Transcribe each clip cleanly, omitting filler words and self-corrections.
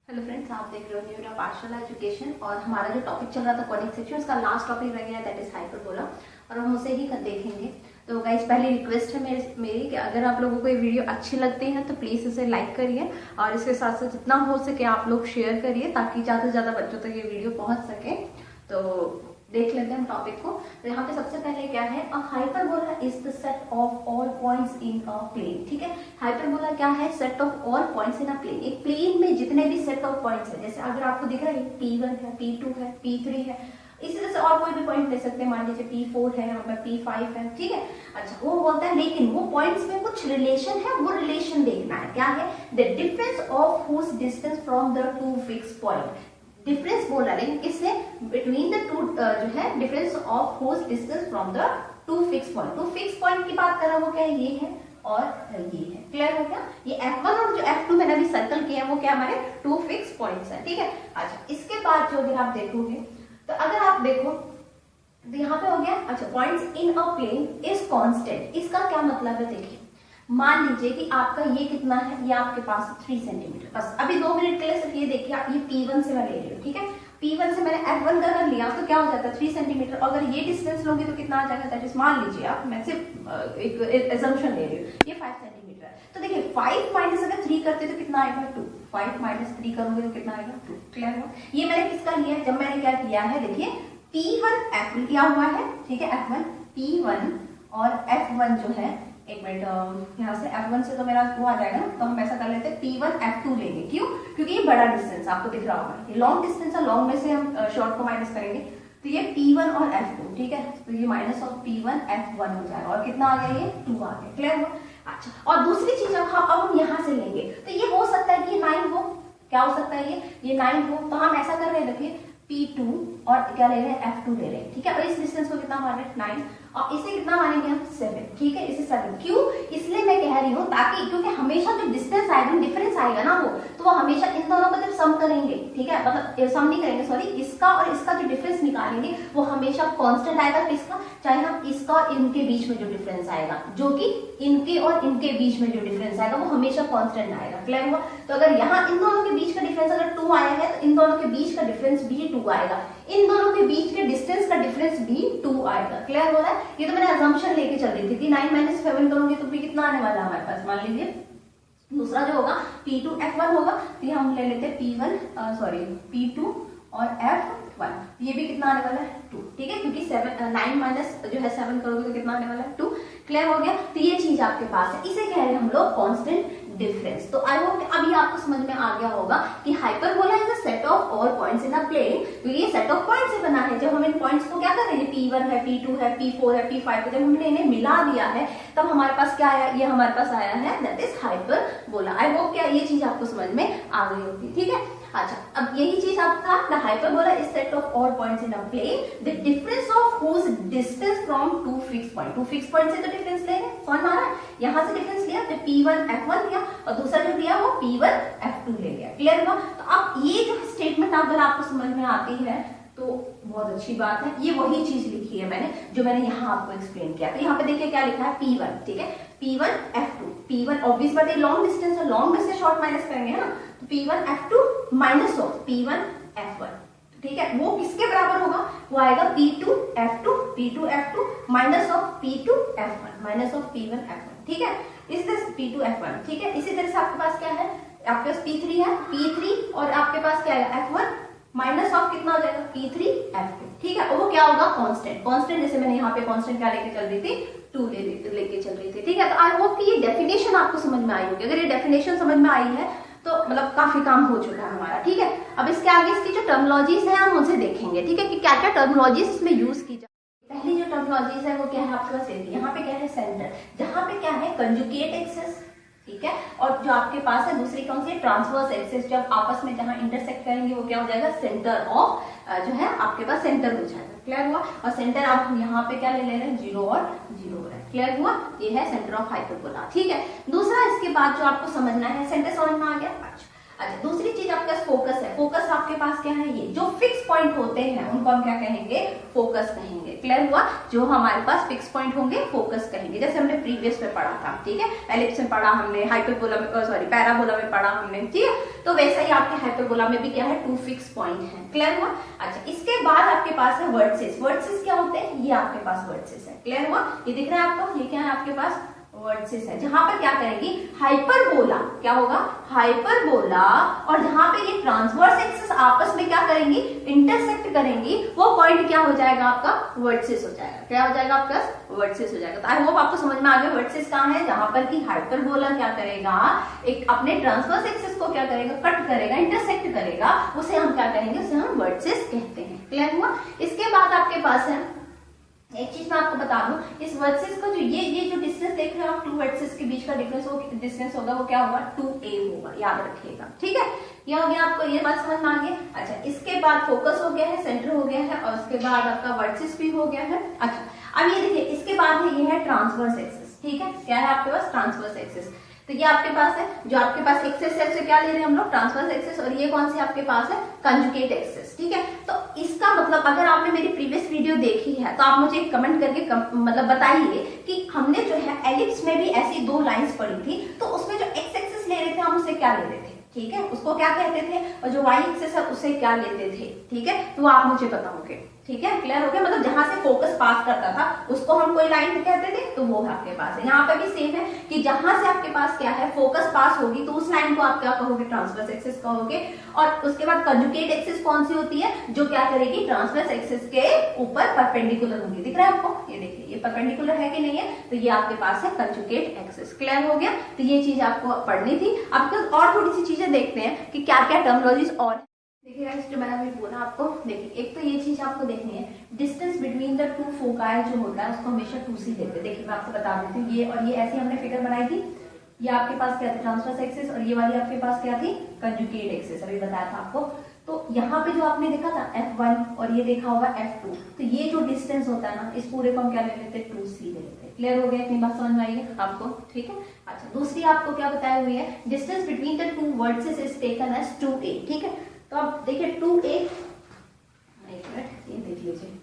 Hello friends, आप देख रहे हो न्यू पाठशाला एजुकेशन और हमारा जो टॉपिक चल रहा था कॉनिक सेक्शन, उसका लास्ट टॉपिक रह गया दैट इज हाइपरबोला और हम उसे ही देखेंगे। तो गाइस, पहली रिक्वेस्ट है मेरी कि अगर आप लोगों को ये वीडियो अच्छी लगती है तो प्लीज़ इसे लाइक करिए और इसके साथ साथ जितना हो सके आप लोग शेयर करिए ताकि ज़्यादा से ज़्यादा बच्चों तक ये वीडियो पहुँच सके। तो देख लेते हैं हम टॉपिक को। तो यहाँ पे सबसे पहले क्या है, a hyperbola is the set of all points in a plane. ठीक है, हाइपरबोला क्या है? Set of all points in a plane. एक प्लेन में जितने भी सेट ऑफ पॉइंट्स है, जैसे अगर आपको दिख रहा है P1 है, P2 है, P3 है, इसी तरह से और कोई भी पॉइंट ले सकते हैं। मान लीजिए P4 है, यहाँ पर P5 है। ठीक है, अच्छा वो बोलता है लेकिन वो पॉइंट्स में कुछ रिलेशन है, वो रिलेशन देखना है। क्या है? The difference of whose distance from the two fix point. Difference बोल रहा है लेकिन किससे? बिटवीन द टू जो है difference of whose distance from the two fix point. Two fix point की बात कर रहा है, वो क्या है? ये है और ये है। क्लियर हो गया? ये F1 और जो F2 मैंने अभी सर्कल किया है वो क्या हमारे टू फिक्स पॉइंट्स है। ठीक है, अच्छा इसके बाद जो अगर आप देखोगे तो अगर आप देखो तो यहाँ पे हो गया, अच्छा points in a plane is constant. इसका क्या मतलब है? देखिए मान लीजिए कि आपका ये कितना है, ये आपके पास 3 सेंटीमीटर। बस अभी 2 मिनट के लिए सिर्फ ये देखिए, आप ये P1 से मैं ले रही हूँ। ठीक है, P1 से मैंने F1 का अगर लिया तो क्या हो जाता है? 3 सेंटीमीटर। अगर ये डिस्टेंस लोगे तो कितना आ जाएगा? दैट इज, मान लीजिए आप, मैं सिर्फ एक assumption ले रही हूँ, ये 5 सेंटीमीटर है। तो देखिए 5 माइनस अगर 3 करते तो कितना आएगा? 2। 5 माइनस 3 करोगे तो कितना आएगा? 2। क्लियर हुआ? ये मैंने किसका लिया है? जब मैंने क्या किया है, देखिए P1 F1 किया हुआ है। ठीक है, F1 P1 और F1 जो है, एक मिनट, यहाँ से F1 से तो मेरा वो आ जाएगा ना, तो हम ऐसा कर लेते हैं P1 F2 लेंगे। क्यों? क्योंकि ये बड़ा डिस्टेंस आपको दिख रहा होगा, ये लॉन्ग डिस्टेंस है, लॉन्ग में से हम शॉर्ट को माइनस करेंगे तो ये P1 और F2। ठीक है, तो ये माइनस ऑफ P1 F1 हो जाएगा और कितना आ गया? ये 2 आ गया। क्लियर हुआ? अच्छा, और दूसरी चीज अब हम यहाँ से लेंगे तो ये हो सकता है कि ये 9 हो। क्या हो सकता है? ये 9 हो। तो हम ऐसा कर रहे हैं, देखिए P2 और क्या ले रहे हैं? F2 ले रहे हैं। ठीक है, और इस डिस्टेंस को कितना मान रहे हैं? 9 और इसे कितना मानेंगे हम? 7। ठीक है, इसे 7 क्यों? इसलिए मैं कह रही हूँ ताकि, क्योंकि हमेशा जो डिस्टेंस आएगा, डिफरेंस आएगा ना, वो हमेशा इन दोनों को जब सम करेंगे, ठीक है, मतलब सम नहीं करेंगे, सॉरी, इसका और इसका जो डिफरेंस निकालेंगे वो हमेशा कांस्टेंट आएगा। किसका? चाहे हम इसका और इनके बीच में जो डिफरेंस आएगा, जो कि इनके और इनके बीच में जो डिफरेंस आएगा वो हमेशा कांस्टेंट आएगा। क्लियर हुआ? तो अगर यहाँ इन दोनों के बीच का डिफरेंस अगर 2 आया है तो इन दोनों के बीच का डिफरेंस भी 2 आएगा, इन दोनों के बीच के डिस्टेंस का डिफरेंस भी 2 आएगा। क्लियर हो रहा है? ये तो मैंने assumption लेके चल रही थी कि 9 माइनस 7 करोगे तो भी कितना आने वाला है हमारे पास? मान लीजिए दूसरा जो होगा P2 F1 होगा, तो ये हम ले लेते हैं P2 और F1, ये भी कितना आने वाला है? 2। ठीक है, क्योंकि 9 माइनस जो है 7 करोगे तो कितना आने वाला है? 2। क्लियर हो गया? तो ये चीज आपके पास है, इसे कह रहे हैं हम लोग कांस्टेंट डिफरेंस। तो आई होप अभी आपको समझ में आ गया होगा कि hyperbola is a set of all points in a plane. तो ये सेट ऑफ पॉइंट्स से बना है। जब हम इन पॉइंट्स को क्या कर रहे हैं, P1 है, P2 है, P4 है, P5 है, जब हमने इन्हें मिला दिया है तब हमारे पास क्या आया? ये हमारे पास आया है that is hyperbola. I hope क्या ये चीज आपको समझ में आ गई होगी। ठीक है, अच्छा अब यही चीज आपका the hyperbola is set of all points in a plane, the difference of whose distance from two fix point. Two fix point से तो डिफरेंस ले रहे हैं, कौन आ रहा है? यहाँ से डिफरेंस लिया तो P1 F1 लिया और दूसरा जो लिया वो P1 F2 ले लिया। क्लियर हुआ? तो अब ये जो स्टेटमेंट अगर आपको समझ में आती है तो बहुत अच्छी बात है। ये वही चीज लिखी है मैंने जो मैंने यहाँ आपको एक्सप्लेन किया। तो यहाँ पे देखिए क्या लिखा है? P1। ठीक है, P1 F2। P1 ऑब्वियस बात है, लॉन्ग डिस्टेंस है, लॉन्ग में से शॉर्ट माइनस करेंगे है ना, तो P1 F2 minus of P1 F1। ठीक है, वो किसके बराबर होगा? वो आएगा P2 F2 minus of P2 F1 minus of P1 F1। ठीक है, इस दिस P2 F1। ठीक है, इसी तरह से आपके पास क्या है? आपके पास P3 है, P3 और आपके पास क्या है? F1 माइनस ऑफ कितना हो जाएगा? P3 F2। ठीक है, और वो क्या होगा? कांस्टेंट। कांस्टेंट जैसे मैंने यहाँ पे कांस्टेंट क्या लेके चल रही थी? 2 लेके चल रही थी। ठीक है, तो आई होप कि ये डेफिनेशन आपको समझ में आई होगी। अगर ये डेफिनेशन समझ में आई है तो मतलब काफी काम हो चुका है हमारा। ठीक है, अब इसके आगे इसकी जो टर्मिनोलॉजीज है हम उनसे देखेंगे। ठीक है, कि क्या क्या टर्मिनोलॉजीज इसमें यूज की जाए। पहली जो टर्मिनोलॉजीज है वो क्या है आपके पास? यहाँ पे क्या है? सेंटर। जहाँ पे क्या है? Conjugate axis. ठीक है, और जो आपके पास है दूसरी कौन सी? Transverse axis. जब आपस में जहां इंटरसेक्ट करेंगे वो क्या हो जाएगा? सेंटर ऑफ जो है आपके पास सेंटर हो जाएगा। क्लियर हुआ? और सेंटर आप यहाँ पे क्या ले रहे हैं? 0 और 0 हो रहा है। क्लियर हुआ? ये है सेंटर ऑफ हाइपरबोला। ठीक है, दूसरा इसके बाद जो आपको समझना है, सेंटर समझ में आ गया? अच्छा अच्छा, दूसरी चीज आपके पास फोकस है। फोकस आपके पास क्या है, ये जो फिक्स पॉइंट होते हैं उनको हम क्या कहेंगे, फोकस कहेंगे। क्लियर हुआ, जो हमारे पास फिक्स पॉइंट होंगे फोकस कहेंगे, जैसे हमने प्रीवियस में पढ़ा था, ठीक है, एलिप्स में पढ़ा हमने, हाइपरबोला में सॉरी पैराबोला में पढ़ा हमने, ठीक है। तो वैसा ही आपके हाइपरबोला में भी क्या है, 2 फिक्स पॉइंट है। क्लियर हुआ। अच्छा, इसके बाद आपके पास है वर्टिसेस। वर्टिसेस क्या होते हैं, ये आपके पास वर्टिसेस है। क्लियर हुआ, ये दिख रहा है आपको, ये क्या है आपके पास, वर्टिसेस है, जहां पर क्या करेगी, हाइपरबोला क्या होगा, हाइपरबोला, और जहां पे ये ट्रांसवर्स एक्सिस आपस में क्या करेंगी, इंटरसेक्ट करेंगी, वो पॉइंट क्या हो जाएगा आपका, वर्टिसेस हो जाएगा। क्या हो जाएगा आपका, वर्टिसेस हो जाएगा। तो आई होप आपको समझ में आ गया वर्टिसेस कहां है, जहां पर की हाइपरबोला क्या करेगा, एक अपने ट्रांसवर्स एक्सिस को क्या करेगा, कट करेगा, इंटरसेक्ट करेगा, उसे हम क्या कहेंगे, उसे हम वर्टिसेस कहते हैं। क्लियर हुआ। इसके बाद आपके पास है एक चीज मैं आपको बता दूं, इस वर्टिसेस को जो ये जो डिस्टेंस देख रहे हो आप, 2 वर्टिसेस के बीच का डिस्टेंस होगा वो क्या होगा, 2a होगा, याद रखिएगा। ठीक है, ये हो गया, आपको ये बात समझ में आ गई। अच्छा, इसके बाद फोकस हो गया है, सेंटर हो गया है, और उसके बाद आपका वर्टिसेस भी हो गया है। अच्छा, अब ये देखिए, इसके बाद है, ये है ट्रांसवर्स एक्सिस। ठीक है, क्या है आपके पास, ट्रांसवर्स एक्सिस। तो ये आपके पास है, जो आपके पास एक्सिस है, से क्या ले रहे हैं हम लोग, ट्रांसवर्स एक्सिस, और ये कौन सी आपके पास है, कंजुगेट एक्सिस। ठीक है, तो इसका मतलब अगर आपने मेरी प्रीवियस वीडियो देखी है तो आप मुझे कमेंट करके मतलब बताइए कि हमने जो है एलिप्स में भी ऐसी 2 लाइंस पढ़ी थी, तो उसमें जो एक्स एक्सिस ले रहे थे हम उसे क्या ले रहे थे, ठीक है, उसको क्या कहते थे, और जो वाई एक्सिस है उसे क्या लेते थे। ठीक है, तो आप मुझे बताओगे। ठीक है, क्लियर हो गया। मतलब जहां से फोकस पास करता था उसको हम कोई लाइन कहते थे, तो वो आपके पास है। यहाँ पे भी सेम है कि जहां से आपके पास क्या है, फोकस पास होगी, तो उस लाइन को आप क्या कहोगे, ट्रांसवर्स एक्सिस कहोगे। और उसके बाद कंजुगेट एक्सिस कौन सी होती है, जो क्या करेगी, ट्रांसवर्स एक्सिस के ऊपर परपेंडिकुलर होगी। दिख रहा है आपको, ये देखिए, ये परपेंडिकुलर है कि नहीं है, तो ये आपके पास है कंजुगेट एक्सिस। क्लियर हो गया। तो ये चीज आपको पढ़नी थी। अब और थोड़ी सी चीजें देखते हैं कि क्या क्या टर्मिनोलॉजीज और देखिए गाइस, जो मैंने अभी बोला आपको, देखिए एक तो ये चीज आपको देखनी है, डिस्टेंस बिटवीन द 2 फोकाई जो होता है उसको हमेशा 2c लेते हैं। देखिए मैं आपको बता देती हूँ, ये और ये ऐसी हमने फिगर बनाई थी। ये आपके पास क्या थी, ट्रांसवर्स एक्सिस, और ये वाली आपके पास क्या थी, कंजुगेट एक्सिस, अभी बताया था आपको। तो यहाँ पे जो आपने देखा था F1 और ये देखा होगा F2, तो ये जो डिस्टेंस होता है ना, इस पूरे को हम क्या ले लेते हैं, 2c ले लेते हैं। क्लियर हो गया, इतनी बात समझ में आई है आपको। ठीक है। अच्छा, दूसरी आपको क्या बताई हुई है, distance between the 2 vertices is taken as 2a। ठीक है, तो अब देखिए 2a, एक मिनट, ये देख लीजिए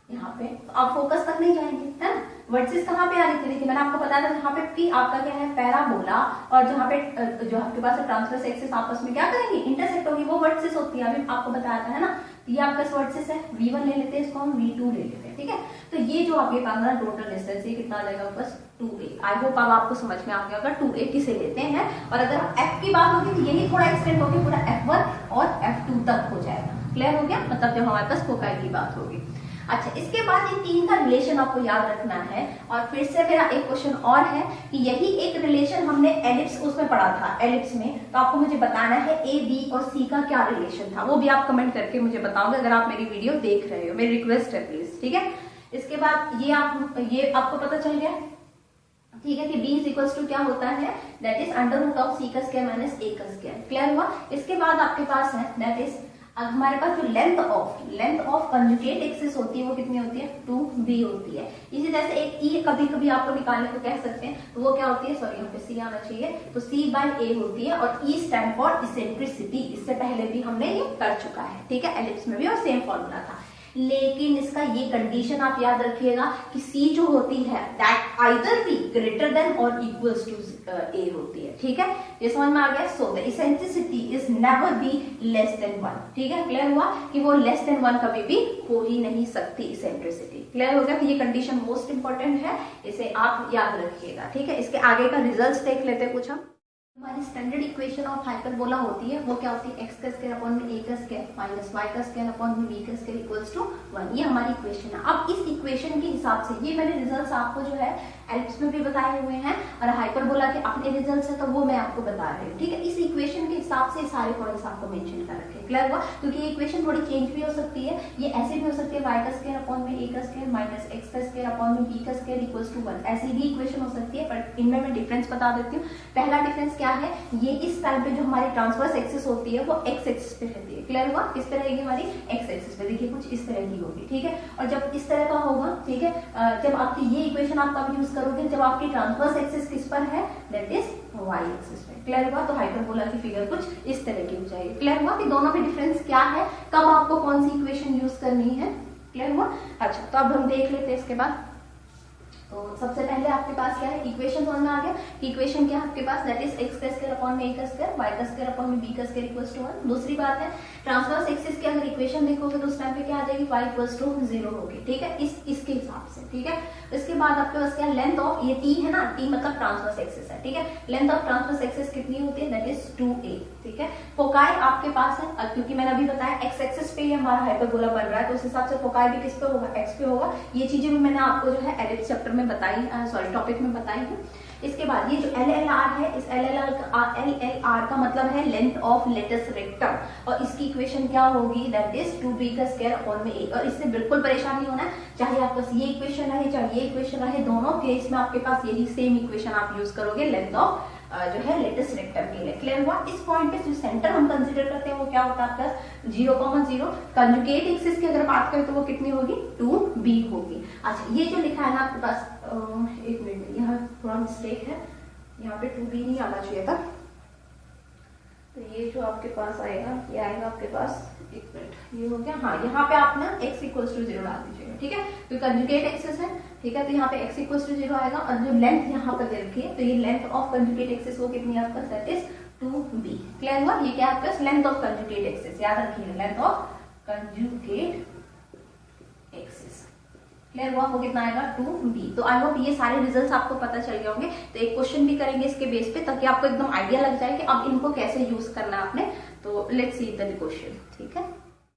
यहाँ पे, तो आप फोकस तक नहीं जाएंगे, है ना। वर्टिसेस कहाँ पे आ रही थी, देखिए मैंने आपको बताया था, जहाँ पे P आपका क्या है, पैराबोला, और जहाँ पे जो आपके पास ट्रांसवर्स एक्सिस आपस में क्या करेंगे, इंटरसेक्ट होगी, वो वर्टिसेस होती है। अभी आपको बताया था, है ना। ये आपका वर्टिसेस है, V1 ले लेते हैं, इसको हम V2 ले लेते हैं। ठीक है, तो ये जो आपके पास ना टोटल डिस्टेंस ये कितना आ जाएगा, बस 2a। आई होप अब आपको समझ में आ गया होगा 2a किसे लेते हैं। और अगर F की बात होगी तो यही थोड़ा एक्सटेंड होगी, पूरा F1 और F2 तक हो जाएगा। क्लियर हो गया, मतलब जब हमारे पास फोकाई की बात होगी। अच्छा, इसके बाद ये 3 का रिलेशन आपको याद रखना है। और फिर से मेरा एक क्वेश्चन और है कि यही एक रिलेशन हमने एलिप्स उसमें पढ़ा था, एलिप्स में, तो आपको मुझे बताना है A, B और C का क्या रिलेशन था, वो भी आप कमेंट करके मुझे बताओगे अगर आप मेरी वीडियो देख रहे हो। मेरी रिक्वेस्ट है प्लीज। ठीक है, इसके बाद ये आपको पता चल गया, ठीक है, कि B इज इक्वल्स टू क्या होता है, that is under root of C का स्क्वायर माइनस A का स्क्वायर। क्लियर हुआ। इसके बाद आपके पास है, दैट इज हमारे पास जो लेंथ ऑफ कंजुगेट एक्सिस होती है वो कितनी होती है, 2b होती है। इसी तरह से एक E कभी कभी आपको निकालने को कह सकते हैं, तो वो क्या होती है, सॉरी यहाँ पे C आना चाहिए, तो C/A होती है। और E स्टैंड फॉर इसेंट्रिसिटी, इससे पहले भी हमने ये कर चुका है। ठीक है, एलिप्स में भी और सेम फॉर्मूला था। लेकिन इसका ये कंडीशन आप याद रखिएगा कि C जो होती है that either be greater than और इक्वल्स टू A होती है। ठीक है, ये समझ में आ गया। So the eccentricity is never be less than 1। ठीक है, क्लियर हुआ कि वो लेस देन 1 कभी भी हो ही नहीं सकती इसेंट्रिसिटी। क्लियर हो गया, तो ये कंडीशन मोस्ट इंपॉर्टेंट है, इसे आप याद रखिएगा। ठीक है, इसके आगे का रिजल्ट देख लेते हैं कुछ हम। हमारी स्टैंडर्ड इक्वेशन ऑफ हाइपरबोला होती है, वो क्या होती है, x का स्क्वायर अपॉन में a का स्क्वायर माइनस y का स्क्वायर अपॉन में b का स्क्वायर इक्वल्स टू 1। ये हमारी इक्वेशन है। अब इस इक्वेशन के हिसाब से ये मैंने रिजल्ट्स आपको जो है एलिप्स में भी बताए हुए हैं और हाइपरबोला के अपने रिजल्ट्स है, तो वो मैं आपको बता रही हूँ। ठीक है, इस इक्वेशन के हिसाब से सारे पॉइंट्स आपको मेंशन कर रखे। क्लियर हुआ, क्योंकि ये इक्वेशन थोड़ी चेंज भी हो सकती है, ये ऐसे भी हो सकती है, y का स्क्वायर अपॉन में a का स्क्वायर माइनस x का स्क्वायर अपॉन में b का स्क्वायर इक्वल्स टू 1, ऐसी भी इक्वेशन हो सकती है। पर इनमें मैं डिफरेंस बता देती हूँ। पहला डिफरेंस क्या है, ये इस साइड पे जो हमारी ट्रांसवर्स एक्सिस होती है वो एक्स एक्सिस पे रहती है। क्लियर हुआ? किस पे रहेगी हमारी? एक्स एक्सिस पे। देखिए कुछ इस तरह की होगी, ठीक है। और जब इस तरह का होगा, ठीक है, जब आपकी ये इक्वेशन आप कब यूज करोगे, जब आपकी ट्रांसवर्स एक्सिस किस पर है, दैट इज वाई एक्सिस पे। क्लियर हुआ? तो हाइपरबोला की फिगर कुछ इस तरह की हो जाएगी। क्लियर हुआ कि दोनों में डिफरेंस क्या है, कब आपको कौन सी इक्वेशन यूज करनी है। क्लियर हुआ? अच्छा, तो अब हम देख लेते हैं इसके बाद। तो सबसे पहले आपके पास क्या है, इक्वेशन समझ में आ गया कि इक्वेशन क्या है आपके पास, दैट इज एक्स का स्क्वायर अपॉन में ए का स्क्वायर, वाई का स्क्वायर अपॉन में बी का स्क्वायर इक्वल्स टू 1। दूसरी बात है ट्रांसवर्स एक्सिस की अगर इक्वेशन देखोगे तो उस टाइम पे क्या आ जाएगी, वाई इक्वल्स टू 0 होगी, ठीक है, इसके हिसाब से, ठीक है। इसके बाद आपके पास क्या, लेंथ ऑफ ये टी है ना, टी मतलब ट्रांसवर्स एक्सिस है, ठीक है। लेंथ ऑफ ट्रांसवर्स एक्सिस कितनी होती है, दैट इज 2a, ठीक है। फोकाई आपके पास है, क्योंकि मैंने अभी बताया एक्स एक्सिस पे ही हमारा हाइपरबोला बन रहा है, तो उस हिसाब से फोकाई भी किस पे होगा, एक्स पे होगा। ये चीजें भी मैंने आपको जो है एलिप्स चैप्टर में बताई, टॉपिक में बताई हूँ। इसके बाद ये जो LLR है, इस LLR का मतलब है लेंथ ऑफ लेटस रेक्टम, और इसकी इक्वेशन क्या होगी, दैट इज 2b का स्क्वायर अपॉन में a। और इससे बिल्कुल परेशान नहीं होना है, चाहे आपके पास ये इक्वेशन रहे चाहे ये इक्वेशन रहे, दोनों केस में आपके पास यही सेम इक्वेशन आप यूज करोगे लेंथ ऑफ जो है लेटेस्ट रेक्टम के लिए। क्लियर हुआ? इस पॉइंट पे जो सेंटर हम कंसीडर करते हैं वो क्या होता है आपका 0,0। कंजुगेट एक्सिस की अगर बात करें तो वो कितनी होगी, 2b होगी। अच्छा, ये जो लिखा है ना आपके पास, एक मिनट, यहाँ थोड़ा मिस्टेक है, यहाँ पे 2b नहीं आना चाहिए था। तो ये जो आपके पास आएगा, ये आएगा आपके पास, एक मिनट, ये हो गया, हाँ, यहाँ पे आप ना x इक्वल्स टू 0 डाल दीजिएगा, ठीक है। तो कंजुगेट एक्सिस है, ठीक है, तो यहाँ पे x इक्वल्स टू 0 आएगा, और जो लेंथ यहाँ पर दे रखी है, तो ये लेंथ ऑफ कंजुगेट एक्सिस वो कितनी है आपका, दैट इज 2b। क्लियर हुआ? ये क्या है आपका लेंथ ऑफ कंजुगेट एक्सिस, याद रखिए length of conjugate axis. Clear हुआ? वो कितना आएगा, 2b। तो आई होप ये सारे रिजल्ट्स आपको पता चल गए होंगे। तो एक क्वेश्चन भी करेंगे इसके बेस पे, ताकि आपको एकदम आइडिया लग जाए कि अब इनको कैसे यूज करना है आपने। तो लेट्स सी द क्वेश्चन, ठीक है।